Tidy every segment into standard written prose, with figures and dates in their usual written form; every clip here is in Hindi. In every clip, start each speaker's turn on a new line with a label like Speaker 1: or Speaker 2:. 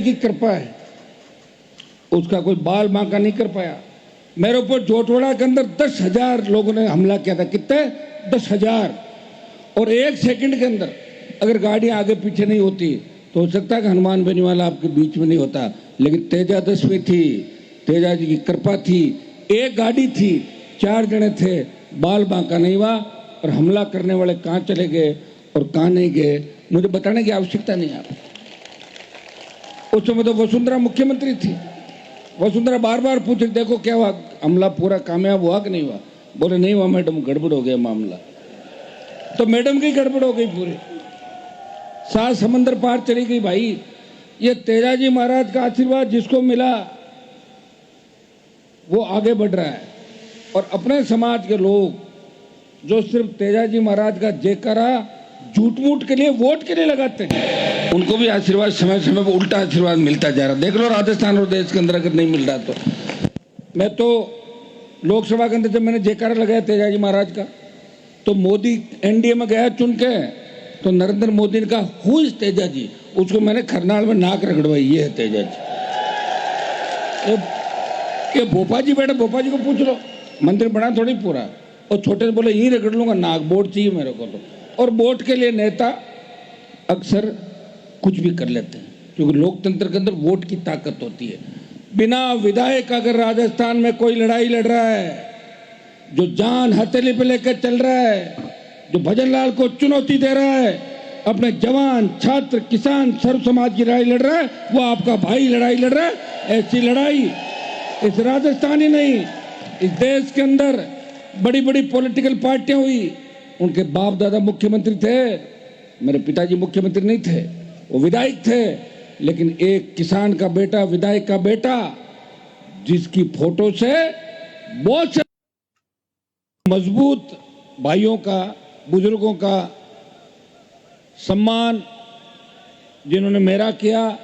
Speaker 1: की कृपा है, उसका कोई बाल बांका नहीं कर पाया। मेरे ऊपर जोटवाड़ा के अंदर 10,000 लोगों ने हमला किया था। कितने? 10,000। और 1 सेकंड के अंदर अगर गाड़ी आगे पीछे नहीं होती तो हो सकता है कि हनुमान बेनीवाला आपके बीच में नहीं होता। लेकिन तेजादशमी थी, तेजा जी की कृपा थी, एक गाड़ी थी, 4 जने थे, बाल बांका नहीं हुआ। और हमला करने वाले कहाँ चले गए और कहाँ नहीं गए मुझे बताने की आवश्यकता नहीं है। उस समय तो वसुंधरा मुख्यमंत्री थी। वसुंधरा बार बार पूछ रही, देखो क्या हुआ, हमला पूरा कामयाब हुआ कि नहीं हुआ? बोले नहीं हुआ मैडम, गड़बड़ हो गया मामला। तो मैडम की गड़बड़ हो गई पूरी, 7 समंदर पार चली गई। भाई ये तेजाजी महाराज का आशीर्वाद जिसको मिला वो आगे बढ़ रहा है। और अपने समाज के लोग जो सिर्फ तेजाजी महाराज का जयकारा झूठ मूठ के लिए, वोट के लिए लगाते हैं, उनको भी आशीर्वाद समय समय पर उल्टा आशीर्वाद मिलता जा रहा है। देख लो राजस्थान और देश के अंदर अगर नहीं मिल रहा तो। मैं तो लोकसभा के अंदर जब मैंने जयकारा लगाया तेजाजी महाराज का, तो मोदी एनडीए में गया चुन के, तो नरेंद्र मोदी ने कहा हु इज तेजाजी, उसको मैंने खरनाल में नाक रगड़वाई, ये है तेजाजी। ये भोपा जी बैठे, भोपा जी को पूछ लो, मंदिर बना थोड़ी पूरा। और छोटे से बोले यही रगड़ लूंगा नाक, वोट चाहिए मेरे को तो। और वोट के लिए नेता अक्सर कुछ भी कर लेते हैं, क्योंकि लोकतंत्र के अंदर वोट की ताकत होती है। बिना विधायक अगर राजस्थान में कोई लड़ाई लड़ रहा है, जो जान हथेली पे लेकर चल रहा है, जो भजन लाल को चुनौती दे रहा है, अपने जवान छात्र किसान सर्व समाज की लड़ाई लड़ रहा है, वो आपका भाई लड़ाई लड़ रहा है। ऐसी लड़ाई इस राजस्थान ही नहीं, इस देश के अंदर बड़ी बड़ी पॉलिटिकल पार्टियां हुई, उनके बाप दादा मुख्यमंत्री थे, मेरे पिताजी मुख्यमंत्री नहीं थे, वो विधायक थे। लेकिन एक किसान का बेटा, विधायक का बेटा, जिसकी फोटो से बहुत से मजबूत भाइयों का, बुजुर्गों का सम्मान जिन्होंने मेरा किया,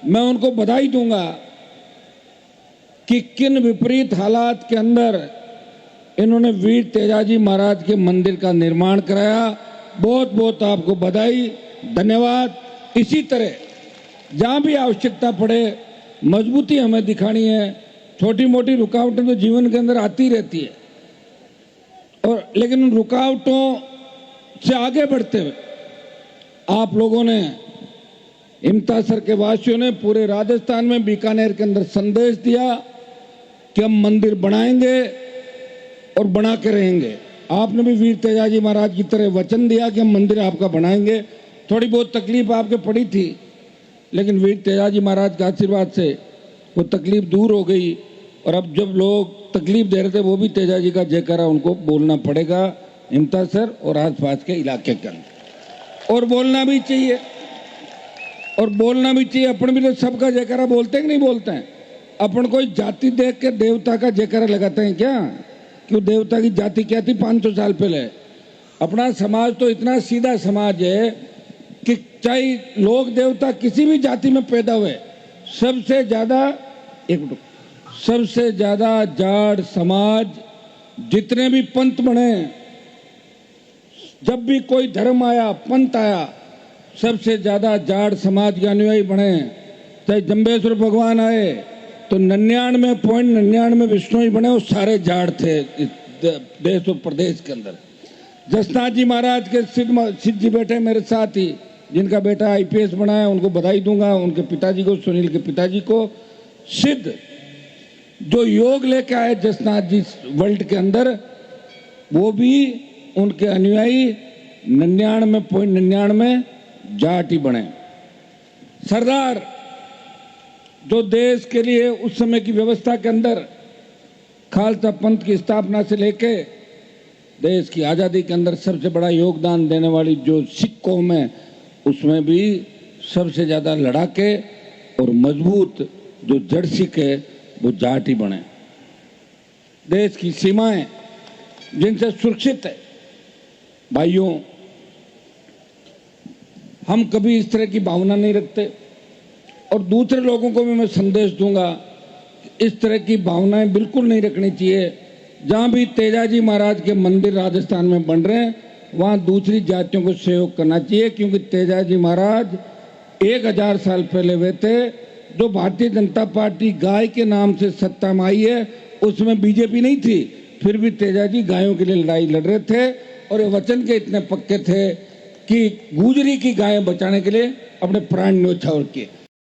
Speaker 1: मैं उनको बधाई दूंगा कि किन विपरीत हालात के अंदर इन्होंने वीर तेजाजी महाराज के मंदिर का निर्माण कराया। बहुत बहुत आपको बधाई, धन्यवाद। इसी तरह जहां भी आवश्यकता पड़े मजबूती हमें दिखानी है। छोटी मोटी रुकावटें तो जीवन के अंदर आती रहती है, और लेकिन उन रुकावटों से आगे बढ़ते हुए आप लोगों ने, हिमतासर के वासियों ने, पूरे राजस्थान में बीकानेर के अंदर संदेश दिया कि हम मंदिर बनाएंगे और बना के रहेंगे। आपने भी वीर तेजाजी महाराज की तरह वचन दिया कि हम मंदिर आपका बनाएंगे। थोड़ी बहुत तकलीफ आपके पड़ी थी, लेकिन वीर तेजाजी महाराज के आशीर्वाद से वो तकलीफ दूर हो गई। और अब जब लोग तकलीफ दे रहे थे, वो भी तेजाजी का जयकारा उनको बोलना पड़ेगा हिमतासर और आसपास के इलाके के अंदर। और बोलना भी चाहिए, और बोलना भी चाहिए। अपन भी तो सबका जयकारा बोलते हैं कि नहीं बोलते हैं? अपन कोई जाति देख के देवता का जयकारा लगाते हैं क्या? क्यों? देवता की जाति क्या थी 500 साल पहले? अपना समाज तो इतना सीधा समाज है कि चाहे लोग देवता किसी भी जाति में पैदा हुए, सबसे ज्यादा जाट समाज, जितने भी पंथ बने, जब भी कोई धर्म आया, पंथ आया, सबसे ज्यादा जाट समाज के अनुयायी बने। चाहे जम्बेश्वर भगवान आए तो 99.99 विष्णु ही बने, वो सारे जाट थे देश और प्रदेश के अंदर। जसनाथ जी महाराज के सिद्ध जी बैठे मेरे साथ ही, जिनका बेटा IPS बना है, उनको बधाई दूंगा, उनके पिताजी को, सुनील के पिताजी को। सिद्ध जो योग लेके आए जसनाथ जी वर्ल्ड के अंदर, वो भी उनके अनुयायी 99.99 जाट ही बने। सरदार जो देश के लिए उस समय की व्यवस्था के अंदर खालसा पंथ की स्थापना से लेके देश की आज़ादी के अंदर सबसे बड़ा योगदान देने वाली जो सिख कौम है, उसमें भी सबसे ज़्यादा लड़ाके और मजबूत जो जड़ सिख है वो जाट ही बने। देश की सीमाएं जिनसे सुरक्षित है। भाइयों, हम कभी इस तरह की भावना नहीं रखते, और दूसरे लोगों को भी मैं संदेश दूंगा इस तरह की भावनाएं बिल्कुल नहीं रखनी चाहिए। जहां भी तेजाजी महाराज के मंदिर राजस्थान में बन रहे हैं, वहां दूसरी जातियों को सहयोग करना चाहिए, क्योंकि तेजाजी महाराज 1000 साल पहले हुए थे जो भारतीय जनता पार्टी गाय के नाम से सत्ता में आई है उसमें बीजेपी नहीं थी, फिर भी तेजाजी गायों के लिए लड़ाई लड़ रहे थे और ये वचन के इतने पक्के थे कि गुजरी की गायें बचाने के लिए अपने प्राण न्योछावर किए।